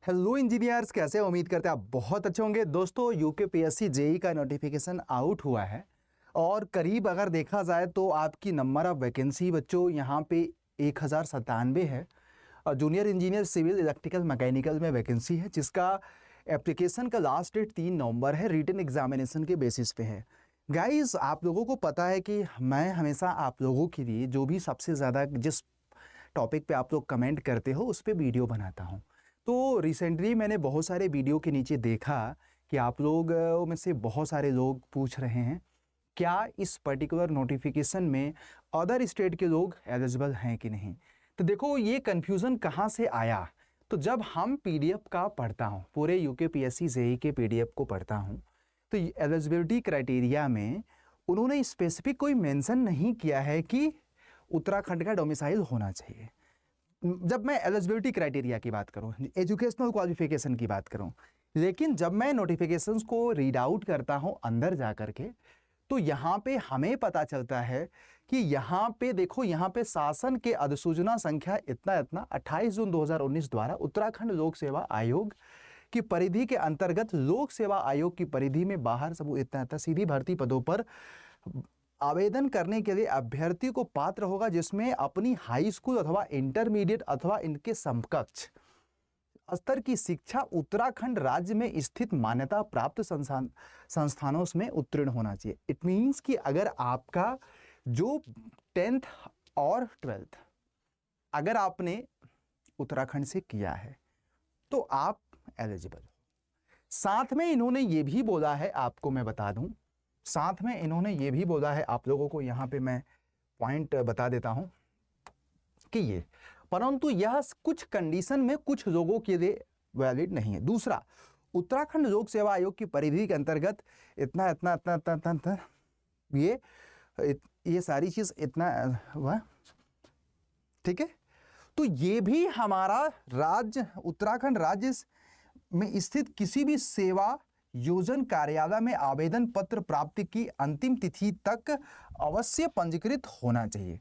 Hello engineers, कैसे हैं? उम्मीद करते हैं आप बहुत अच्छे होंगे। दोस्तों, यूकेपीएससी जेई का नोटिफिकेशन आउट हुआ है और करीब अगर देखा जाए तो आपकी नंबर ऑफ वैकेंसी बच्चों यहाँ पे 1097 है। और junior engineer civil electrical mechanical में वैकेंसी है, जिसका एप्लीकेशन का लास्ट डेट 3 नवंबर है। रिटन एग्जामिनेशन के बेसिस पे है। गाइस, आप लोगों को पता है कि मैं हमेशा आप लोगों के लिए जो भी सबसे ज़्यादा जिस टॉपिक पे आप लोग कमेंट करते हो उस पर वीडियो बनाता हूँ। तो रिसेंटली मैंने बहुत सारे वीडियो के नीचे देखा कि आप लोग में से बहुत सारे लोग पूछ रहे हैं क्या इस पर्टिकुलर नोटिफिकेशन में अदर स्टेट के लोग एलिजिबल हैं कि नहीं। तो देखो, ये कन्फ्यूज़न कहाँ से आया। तो जब हम पीडीएफ का पढ़ता हूँ, पूरे यूकेपीएससी जेईई के पीडीएफ को पढ़ता हूँ, तो एलिजिबिलिटी क्राइटेरिया में उन्होंने स्पेसिफिक कोई मेंशन नहीं किया है कि उत्तराखंड का डोमिसाइल होना चाहिए। जब मैं एलिजिबिलिटी क्राइटेरिया की बात करूं, एजुकेशनल क्वालिफिकेशन की बात करूं, लेकिन जब मैं नोटिफिकेशंस को रीड आउट करता हूं अंदर जा करके, तो यहाँ पे हमें पता चलता है कि यहाँ पे देखो, यहाँ पे शासन के अधिसूचना संख्या इतना इतना 28 जून 2019 द्वारा उत्तराखंड लोक सेवा आयोग की परिधि के अंतर्गत लोक सेवा आयोग की परिधि में बाहर सब इतना इतना सीधी भर्ती पदों पर आवेदन करने के लिए अभ्यर्थी को पात्र होगा जिसमें अपनी हाई स्कूल अथवा इंटरमीडिएट अथवा इनके समकक्ष स्तर की शिक्षा उत्तराखंड राज्य में स्थित मान्यता प्राप्त संस्थानों में उत्तीर्ण होना चाहिए। इट मीन्स कि अगर आपका जो 10th और 12th अगर आपने उत्तराखंड से किया है तो आप एलिजिबल हो। साथ में इन्होंने ये भी बोला है, आपको मैं बता दूं, साथ में इन्होंने ये भी बोला है, आप लोगों को यहाँ पे मैं पॉइंट बता देता हूँ कि ये, परंतु यह कुछ कंडीशन में कुछ लोगों के लिए वैलिड नहीं है। दूसरा, उत्तराखंड लोक सेवा आयोग की परिधि के अंतर्गत इतना इतना इतना इतना इतना, इतना ये सारी चीज इतना हुआ, ठीक है। तो ये भी हमारा राज्य उत्तराखंड राज्य में स्थित किसी भी सेवा योजन कार्यालय में आवेदन पत्र प्राप्ति की अंतिम तिथि तक अवश्य पंजीकृत होना चाहिए।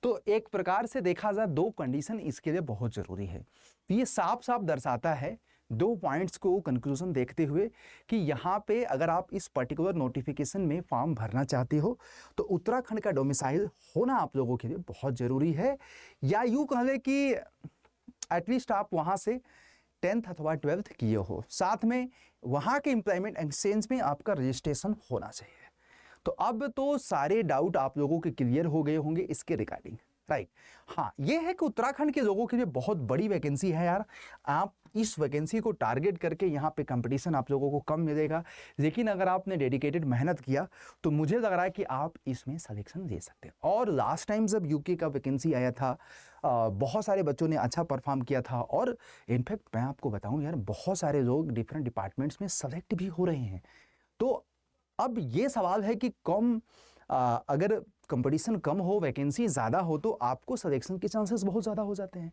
तो एक प्रकार से देखा जाए, दो कंडीशन इसके लिए बहुत जरूरी है। ये साफ साफ दर्शाता है, दो पॉइंट्स को कंक्लूजन देखते हुए, कि यहाँ पे अगर आप इस पर्टिकुलर नोटिफिकेशन में फॉर्म भरना चाहते हो तो उत्तराखंड का डोमिसाइल होना आप लोगों के लिए बहुत जरूरी है। या यूँ कह लें कि एटलीस्ट आप वहाँ से 10th अथवा 12th किए हो, साथ में वहाँ के एम्प्लॉयमेंट एक्सचेंज में आपका रजिस्ट्रेशन होना चाहिए। तो अब तो सारे डाउट आप लोगों के क्लियर हो गए होंगे इसके रिगार्डिंग, राइट। हाँ, ये है कि उत्तराखंड के लोगों के लिए बहुत बड़ी वैकेंसी है यार। आप इस वैकेंसी को टारगेट करके यहाँ पे कंपटीशन आप लोगों को कम मिलेगा, लेकिन अगर आपने डेडिकेटेड मेहनत किया तो मुझे लग रहा है कि आप इसमें सिलेक्शन दे सकते हैं। और लास्ट टाइम जब यूके का वैकेंसी आया था, बहुत सारे बच्चों ने अच्छा परफॉर्म किया था, और इनफैक्ट मैं आपको बताऊँ यार, बहुत सारे लोग डिफरेंट डिपार्टमेंट्स में सेलेक्ट भी हो रहे हैं। तो अब ये सवाल है कि अगर कंपटीशन कम हो, वैकेंसी ज़्यादा हो, तो आपको सिलेक्शन के चांसेस बहुत ज़्यादा हो जाते हैं।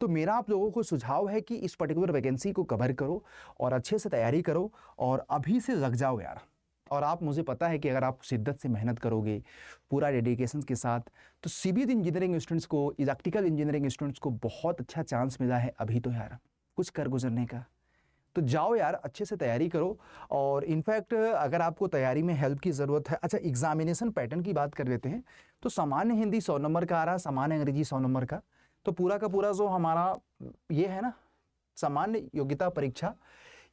तो मेरा आप लोगों को सुझाव है कि इस पर्टिकुलर वैकेंसी को कवर करो और अच्छे से तैयारी करो और अभी से लग जाओ यार। और आप, मुझे पता है कि अगर आप शिद्दत से मेहनत करोगे पूरा डेडिकेशन के साथ, तो सिविल इंजीनियरिंग स्टूडेंट्स को, इलेक्ट्रिकल इंजीनियरिंग स्टूडेंट्स को बहुत अच्छा चांस मिला है अभी तो यार कुछ कर गुजरने का। तो जाओ यार, अच्छे से तैयारी करो। और इनफैक्ट अगर आपको तैयारी में हेल्प की ज़रूरत है, अच्छा एग्जामिनेशन पैटर्न की बात कर लेते हैं, तो सामान्य हिंदी 100 नंबर का आ रहा है, सामान्य अंग्रेजी 100 नंबर का। तो पूरा का पूरा जो हमारा ये है ना, सामान्य योग्यता परीक्षा,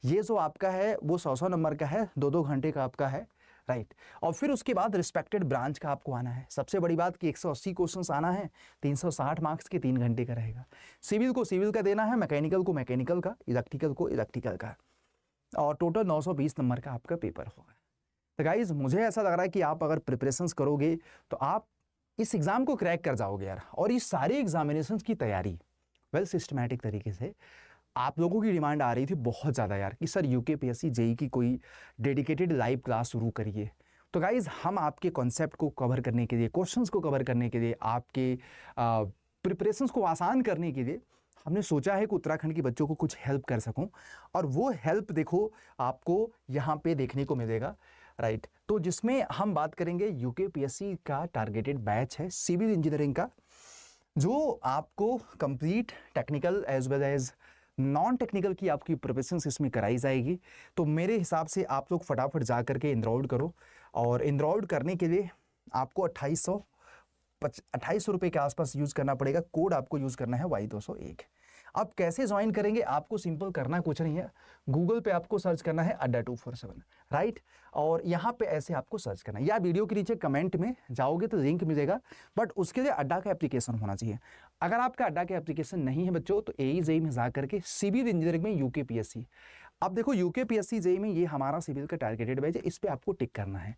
ये जो आपका है वो 100 नंबर का है, 2-2 घंटे का आपका है, राइट। और फिर उसके बाद रिस्पेक्टेड ब्रांच का आपको आना है। सबसे बड़ी बात कि 180 क्वेश्चंस आना है, 360 मार्क्स के 3 घंटे का रहेगा। सिविल को सिविल का देना है, मैकेनिकल को मैकेनिकल का, इलेक्ट्रिकल को इलेक्ट्रिकल का, और टोटल 920 नंबर का आपका पेपर होगा। तो गाइज, मुझे ऐसा लग रहा है कि आप अगर प्रिपरेशंस करोगे तो आप इस एग्ज़ाम को क्रैक कर जाओगे यार। और इस सारे एग्जामिनेशंस की तैयारी वेल सिस्टमैटिक तरीके से, आप लोगों की डिमांड आ रही थी बहुत ज़्यादा यार कि सर यूकेपीएससी जेईई की कोई डेडिकेटेड लाइव क्लास शुरू करिए। तो गाइज़, हम आपके कॉन्सेप्ट को कवर करने के लिए, क्वेश्चंस को कवर करने के लिए, आपके प्रिपरेशंस को आसान करने के लिए हमने सोचा है कि उत्तराखंड के बच्चों को कुछ हेल्प कर सकूं। और वो हेल्प देखो आपको यहाँ पे देखने को मिलेगा, राइट। तो जिसमें हम बात करेंगे यूकेपीएससी का टारगेटेड बैच है सिविल इंजीनियरिंग का, जो आपको complete technical as well as non technical की आपकी प्रिपरेशन इसमें कराई जाएगी। तो मेरे हिसाब से आप लोग फटाफट जा करके एनरोल्ड करो, और एनरोल्ड करने के लिए आपको 2800 रुपये के आसपास यूज़ करना पड़ेगा। कोड आपको यूज़ करना है Y201। अब कैसे ज्वाइन करेंगे, आपको सिंपल करना कुछ नहीं है, गूगल पे आपको सर्च करना है अड्डा 247, राइट, और यहाँ पे ऐसे आपको सर्च करना है, या वीडियो के नीचे कमेंट में जाओगे तो लिंक मिलेगा, बट उसके लिए अड्डा का एप्लीकेशन होना चाहिए। अगर आपका अड्डा का एप्लीकेशन नहीं है बच्चों, तो AE JEE में जा करके सिविल इंजीनियरिंग में UKPSC, अब देखो UKPSC JEE में ये हमारा सिविल का टारगेटेड बैच है, इस पर आपको टिक करना है।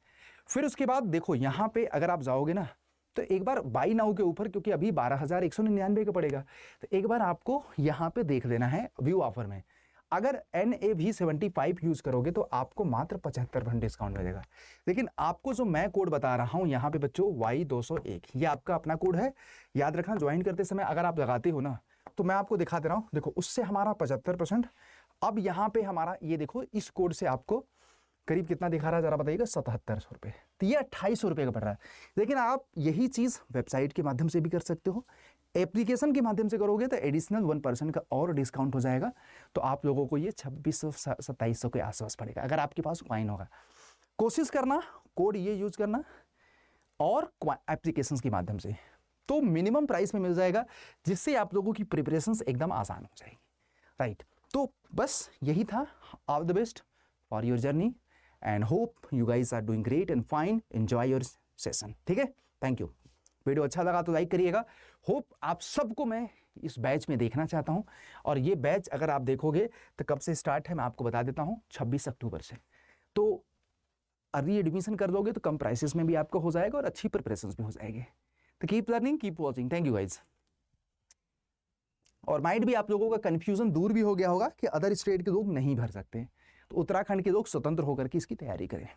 फिर उसके बाद देखो यहाँ पे अगर आप जाओगे ना, तो एक बार बाई नाउ के ऊपर, क्योंकि अभी 12,199 का पड़ेगा, तो एक बार आपको यहाँ पे देख लेना है व्यू ऑफर में। अगर NAV75 यूज करोगे तो आपको मात्र 75% डिस्काउंट मिलेगा। लेकिन आपको जो मैं कोड बता रहा हूँ यहाँ पे बच्चों, Y201, ये आपका अपना कोड है, याद रखना। ज्वाइन करते समय अगर आप लगाते हो ना, तो मैं आपको दिखा दे रहा हूँ, देखो उससे हमारा 75%। अब यहाँ पे हमारा ये देखो, इस कोड से आपको करीब कितना दिखा रहा है जरा बताइएगा, 7700 रुपये। तो ये 2800 रुपये का पड़ रहा है। लेकिन आप यही चीज़ वेबसाइट के माध्यम से भी कर सकते हो, एप्लीकेशन के माध्यम से करोगे तो एडिशनल 1% का और डिस्काउंट हो जाएगा। तो आप लोगों को ये 2600-2700 के आसपास पड़ेगा, अगर आपके पास कॉइन होगा। कोशिश करना कोड ये यूज करना, और एप्लीकेशन के माध्यम से, तो मिनिमम प्राइस में मिल जाएगा, जिससे आप लोगों की प्रिपरेशन एकदम आसान हो जाएगी, राइट। तो बस यही था। All the best for your journey, and hope you guys are doing great and fine. Enjoy your session. ठीक है, थैंक यू। वीडियो अच्छा लगा तो लाइक करिएगा। होप आप सबको मैं इस बैच में देखना चाहता हूं, और ये बैच अगर आप देखोगे तो कब से स्टार्ट है मैं आपको बता देता हूं, 26 अक्टूबर से। तो अर्ली एडमिशन कर दोगे तो कम प्राइसेस में भी आपको हो जाएगा, और अच्छी प्रिपरेशन भी हो जाएगी। तो keep learning, keep watching. Thank you guys. और माइंड भी आप लोगों का कन्फ्यूजन दूर भी हो गया होगा कि अदर स्टेट के लोग नहीं भर सकते, तो उत्तराखंड के लोग स्वतंत्र होकर के इसकी तैयारी करें।